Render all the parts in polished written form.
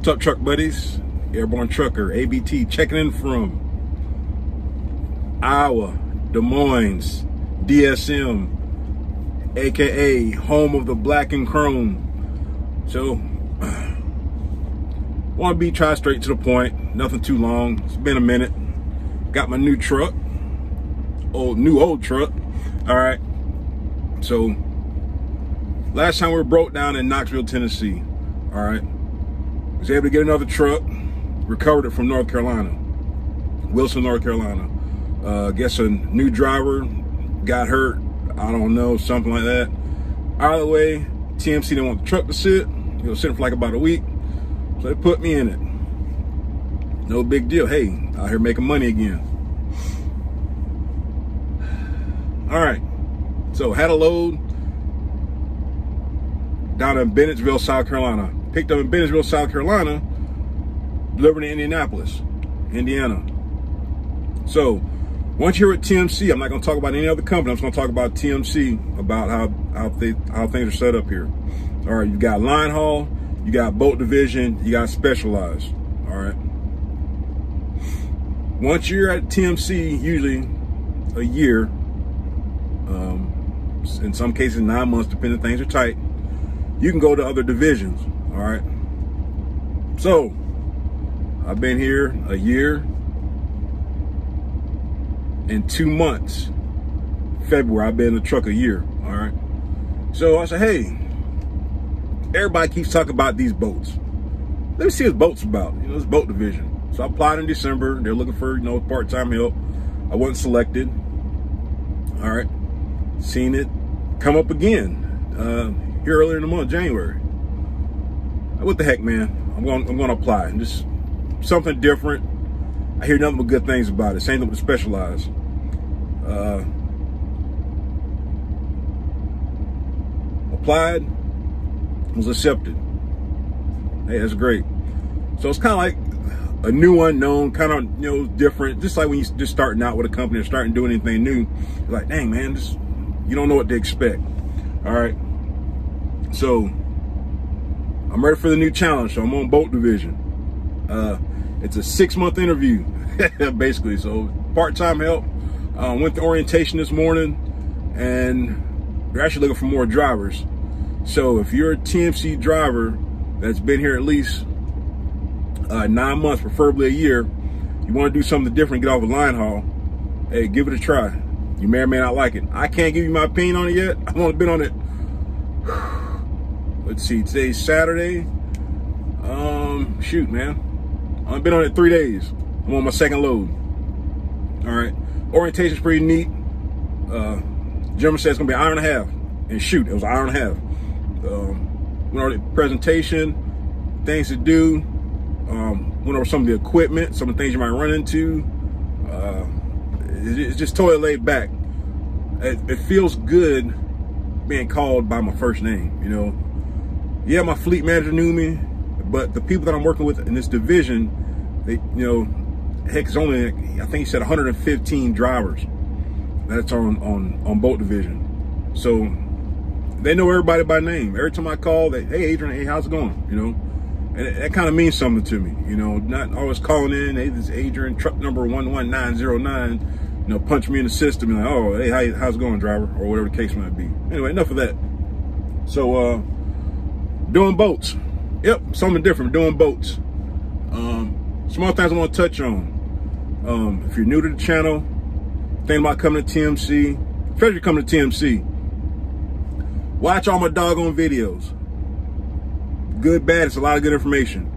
What's up, truck buddies? Airborne Trucker, ABT, checking in from Iowa, Des Moines, DSM, aka home of the black and chrome. So, want to try straight to the point, nothing too long. It's been a minute. Got my new truck, old truck. All right. So, last time we were broke down in Knoxville, Tennessee. All right. Was able to get another truck, recovered it from North Carolina, Wilson, North Carolina. Guess a new driver got hurt. I don't know, something like that. Either way, TMC didn't want the truck to sit. It was sitting for like about a week. So they put me in it. No big deal. Hey, out here making money again. All right. So had a load down in Bennettsville, South Carolina. Picked up in Bennettsville, South Carolina, delivered to Indianapolis, Indiana. So once you're at TMC, I'm not going to talk about any other company. I'm just going to talk about TMC, about how things are set up here. All right, you got line haul, you got boat division, you got specialized. All right. Once you're at TMC, usually a year, in some cases 9 months, depending things are tight, you can go to other divisions. All right. So I've been here a year and 2 months. February, I've been in the truck a year. All right. So I said, hey, everybody keeps talking about these boats. Let me see what boats about. You know, this boat division. So I applied in December. They're looking for, you know, part-time help. I wasn't selected. All right. Seen it come up again here earlier in the month, January. What the heck, man? I'm going to apply. Just something different. I hear nothing but good things about it. Same thing with the specialized. Applied, was accepted. Hey, that's great. So it's kind of like a new unknown, kind of, you know, different. Just like when you're just starting out with a company or starting doing anything new, you're like, dang, man, you don't know what to expect. All right. So I'm ready for the new challenge. So I'm on boat division. It's a 6-month interview, basically. So part-time help. Went to orientation this morning, and they're actually looking for more drivers. So if you're a TMC driver that's been here at least 9 months, preferably a year, you want to do something different, get off a line haul, hey, give it a try. You may or may not like it. I can't give you my opinion on it yet. I've only been on it, let's see, today's Saturday. Shoot, man. I've been on it 3 days. I'm on my second load. All right. Orientation's pretty neat. Gentleman said it's gonna be an hour and a half. And shoot, it was an hour and a half. Went over the presentation, things to do. Went over some of the equipment, some of the things you might run into. It's just totally laid back. It feels good being called by my first name, you know. Yeah, my fleet manager knew me, but the people that I'm working with in this division, they, you know, heck, it's only, I think he said 115 drivers that's on boat division. So they know everybody by name. Every time I call, they, hey, Adrian, hey, how's it going? You know, and that kind of means something to me, you know, not always calling in, hey, this is Adrian, truck number 11909, you know, punch me in the system and like, oh, hey, how's it going, driver? Or whatever the case might be. Anyway, enough of that. So, doing boats. Yep, something different, doing boats. Some more things I want to touch on. If you're new to the channel, thinking about coming to TMC, especially coming to TMC, watch all my doggone videos. Good, bad, it's a lot of good information.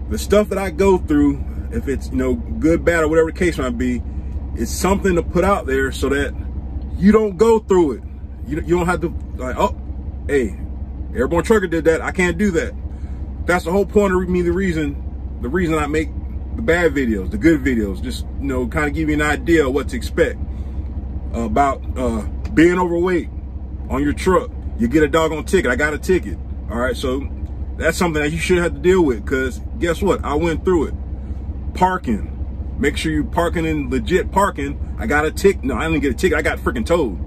The stuff that I go through, if it's, you know, good, bad, or whatever the case might be, it's something to put out there so that you don't go through it. You don't have to, like, oh, hey, Airborne Trucker did that. I can't do that. That's the whole point of me, the reason I make the bad videos, the good videos, just, you know, kind of give you an idea of what to expect about being overweight on your truck. You get a doggone ticket. I got a ticket. All right. So that's something that you should have to deal with, because guess what? I went through it. Parking. Make sure you're parking in legit parking. I got a ticket. No, I didn't get a ticket. I got freaking towed.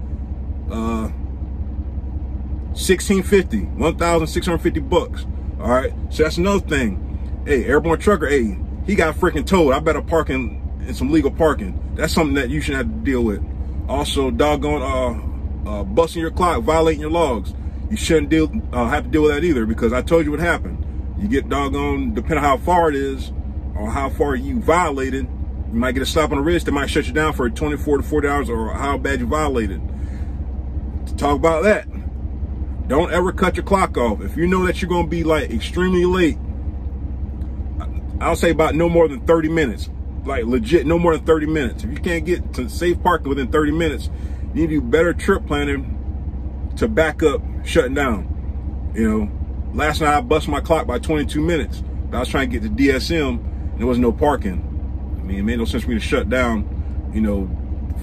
$1,650, $1,650 bucks. All right. So that's another thing. Hey, airborne trucker, hey, he got freaking towed. I better park in some legal parking. That's something that you shouldn't have to deal with. Also, doggone busting your clock, violating your logs. You shouldn't have to deal with that either, because I told you what happened. You get doggone, depending on how far it is or how far you violated, you might get a slap on the wrist. They might shut you down for 24 to 40 hours or how bad you violated. To talk about that, don't ever cut your clock off. If you know that you're going to be like extremely late, I'll say about no more than 30 minutes. Like legit, no more than 30 minutes. If you can't get to safe parking within 30 minutes, you need to do better trip planning to back up shutting down. You know, last night I busted my clock by 22 minutes. I was trying to get to DSM and there was no parking. I mean, it made no sense for me to shut down, you know,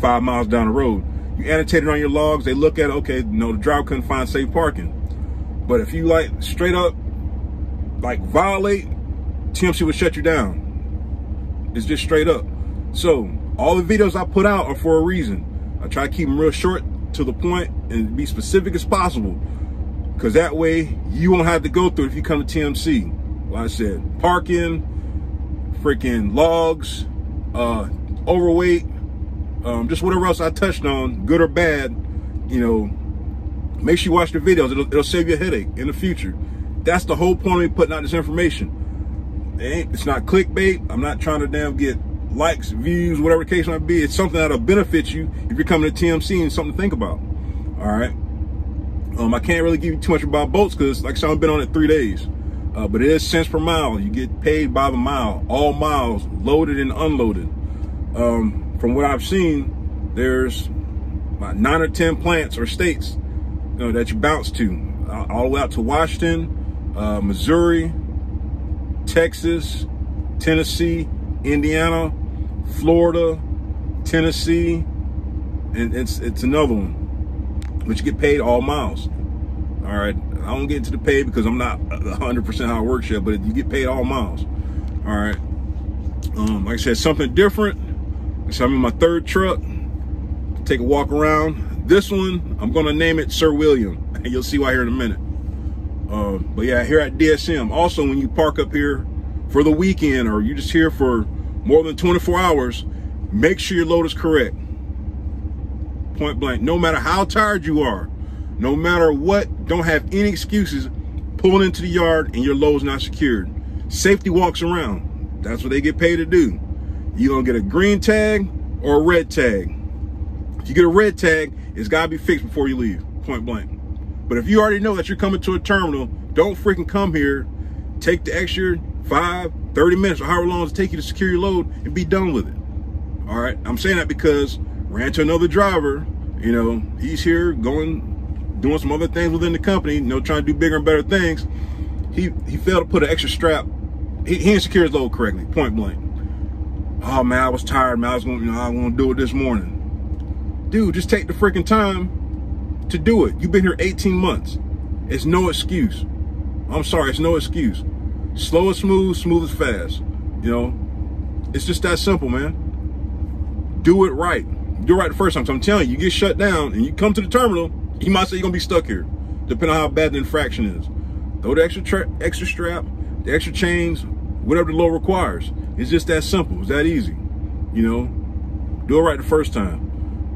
5 miles down the road. You annotate it on your logs. They look at it. Okay, no, the driver couldn't find safe parking. But if you like straight up, like violate, TMC would shut you down. It's just straight up. So all the videos I put out are for a reason. I try to keep them real short, to the point, and be specific as possible, because that way you won't have to go through it if you come to TMC. Like I said, parking, freaking logs, overweight, just whatever else I touched on, good or bad. You know, make sure you watch the videos. It'll save you a headache in the future. That's the whole point of me putting out this information. It's not clickbait. I'm not trying to damn get likes, views, whatever the case might be. It's something that'll benefit you if you're coming to TMC, and something to think about. All right. I can't really give you too much about boats because, like I said, I've been on it 3 days. But it is cents per mile. You get paid by the mile, all miles, loaded and unloaded. From what I've seen, there's about 9 or 10 plants or states, you know, that you bounce to, all the way out to Washington, Missouri, Texas, Tennessee, Indiana, Florida, Tennessee, and it's another one, but you get paid all miles. All right, I don't get into the pay because I'm not 100% how it works yet, but you get paid all miles. All right, like I said, something different. So I'm in my 3rd truck. Take a walk around. This one, I'm gonna name it Sir William, and you'll see why here in a minute. But yeah, here at DSM. Also, when you park up here for the weekend, or you're just here for more than 24 hours, make sure your load is correct. Point blank. No matter how tired you are, no matter what, don't have any excuses pulling into the yard and your load's not secured. Safety walks around. That's what they get paid to do. You're gonna get a green tag or a red tag. If you get a red tag, it's gotta be fixed before you leave. Point blank. But if you already know that you're coming to a terminal, don't freaking come here. Take the extra 5, 30 minutes or however long it takes you to secure your load and be done with it. All right. I'm saying that because ran to another driver, you know, he's here doing some other things within the company, you know, trying to do bigger and better things. He failed to put an extra strap. He didn't secure his load correctly, point blank. Oh man, I was tired, man. I was gonna do it this morning. Dude, just take the freaking time to do it. You've been here 18 months. It's no excuse. I'm sorry, it's no excuse. Slow is smooth, smooth is fast. You know, it's just that simple, man. Do it right. Do it right the first time. So I'm telling you, you get shut down and you come to the terminal, you might say you're gonna be stuck here, depending on how bad the infraction is. Throw the extra strap, the extra chains, whatever the law requires. It's just that simple. It's that easy. You know, do it right the first time.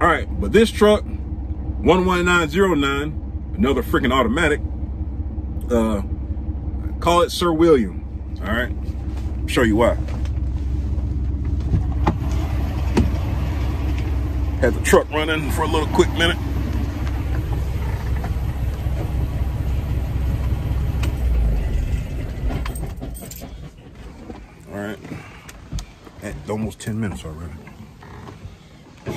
All right, but this truck, 11909, another freaking automatic. Call it Sir William. All right, I'll show you why. Had the truck running for a little quick minute. All right, at almost 10 minutes already. I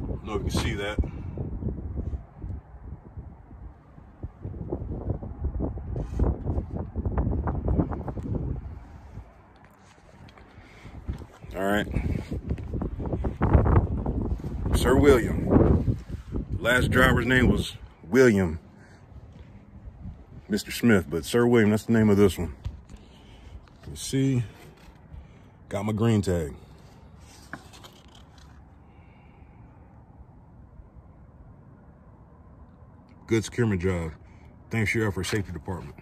don't know if you can see that. All right, Sir William. Last driver's name was William, Mr. Smith, but Sir William, that's the name of this one. You see, got my green tag. good securement job. Thanks to your effort, safety department.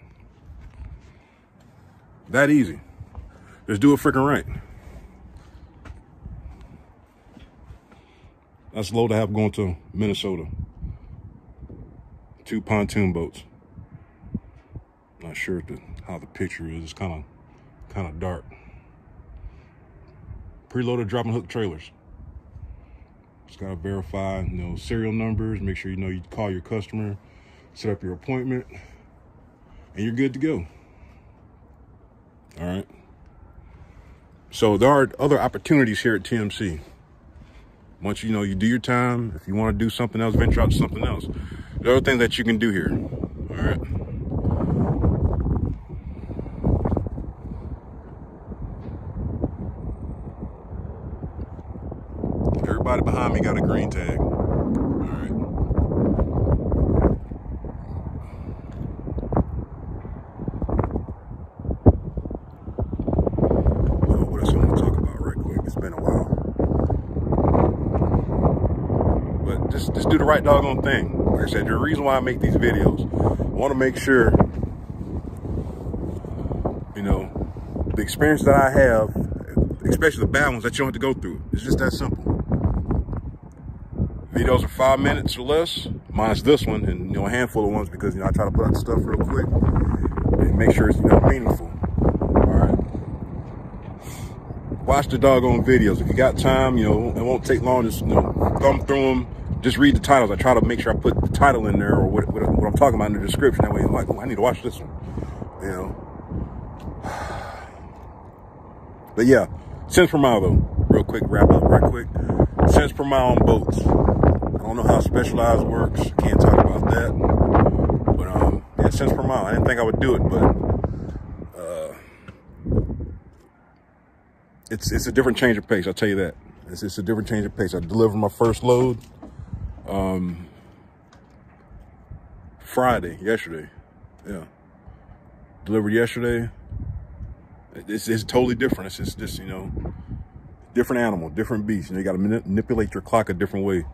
That easy. Just do it freaking right. That's low to have going to Minnesota. 2 pontoon boats. Not sure how the picture is. It's kind of dark. Preloaded drop and hook trailers. Just gotta verify, serial numbers. Make sure you call your customer, set up your appointment, and you're good to go. All right. So there are other opportunities here at TMC. Once you do your time, if you want to do something else, venture out to something else. There are other things that you can do here. All right. Everybody behind me got a green tag. All right. What else I want to talk about right quick? It's been a while. But just do the right doggone thing. Like I said, the reason why I make these videos, I want to make sure, the experience that I have, especially the bad ones, that you don't have to go through. It's just that simple. Videos are 5 minutes or less, minus this one, and a handful of ones because I try to put out stuff real quick and make sure it's meaningful. All right. Watch the doggone videos if you got time. It won't take long. Just thumb through them. Just read the titles. I try to make sure I put the title in there or what I'm talking about in the description. That way, I'm like, oh, I need to watch this one. But yeah, cents per mile though. Real quick, wrap up right quick. Cents per mile on boats. I don't know how specialized works. Can't talk about that. But yeah, cents per mile. I didn't think I would do it, but it's a different change of pace. I'll tell you that. It's a different change of pace. I delivered my first load yesterday. Yeah, delivered yesterday. It's totally different. It's just different animal, different beast. You got to manipulate your clock a different way.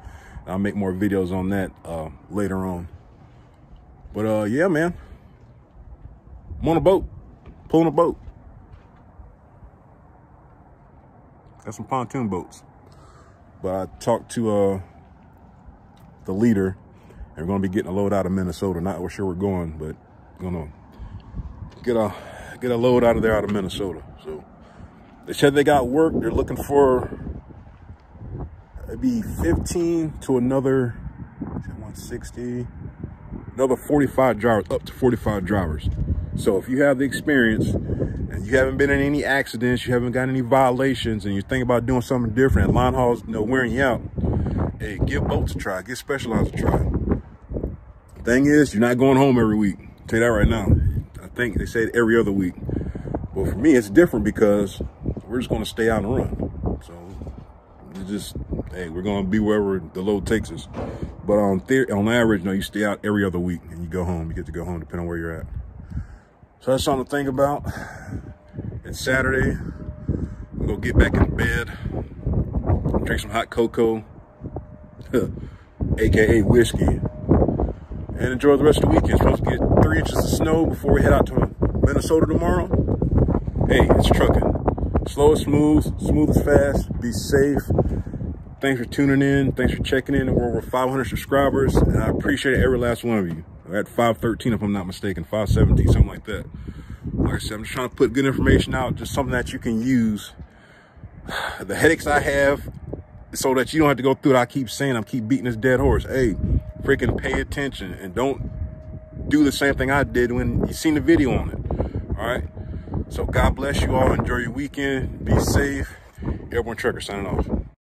I'll make more videos on that later on. But yeah, man, I'm on a boat, pulling a boat. Got some pontoon boats. But I talked to the leader, and we're gonna be getting a load out of Minnesota. Not sure we're going, but gonna get a load out of Minnesota. So they said they got work. They're looking for maybe 15 to another 160, another 45 drivers, up to 45 drivers. So if you have the experience and you haven't been in any accidents, you haven't got any violations, and you're thinking about doing something different, and line hauls wearing you out, hey, give boats a try, give specialized a try. Thing is, you're not going home every week. I'll tell you that right now. I think they said every other week. But for me, it's different because we're just going to stay out and run. So it's just, hey, we're going to be wherever the load takes us. But on average, you stay out every other week and you go home. You get to go home depending on where you're at. So that's something to think about. It's Saturday. I'm going to get back in bed, drink some hot cocoa, AKA whiskey, and enjoy the rest of the weekend. It's supposed to get 3 inches of snow before we head out to Minnesota tomorrow. Hey, it's trucking. Slow and smooth as fast. Be safe. Thanks for tuning in. Thanks for checking in. We're over 500 subscribers, and I appreciate every last one of you. We're at 513, if I'm not mistaken, 517, something like that. Like I said, I'm just trying to put good information out, just something that you can use. The headaches I have, so that you don't have to go through it. I keep saying, I keep beating this dead horse. Hey, freaking pay attention and don't do the same thing I did when you seen the video on it. All right. So God bless you all. Enjoy your weekend. Be safe. Airborne Trucker signing off.